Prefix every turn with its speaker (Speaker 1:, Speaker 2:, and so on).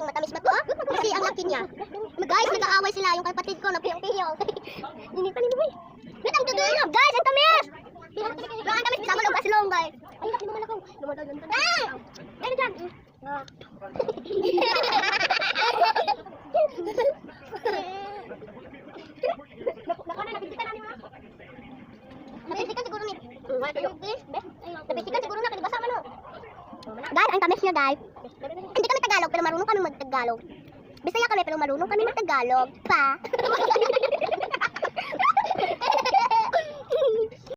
Speaker 1: Matamis ba to? Kasi ang laki niya. Guys, nag-aaway sila yung kapatid ko na piyong-piyong. Ninipan ni Boy. Wait, ang tutulog. Guys, ang tamis! Ang tamis, kasama lang pasilong, guys. Ay, laki naman ako. Lumadagdag ka. Ah! Gano'n dyan. Napisikan siguro ni. Napisikan siguro na, kanibasa man o. Guys, ang tamis niya, guys. Hindi kami Tagalog, pero marunong kami mag-Tagalog. Bisaya kami, pero marunong kami mag-Tagalog. Pa.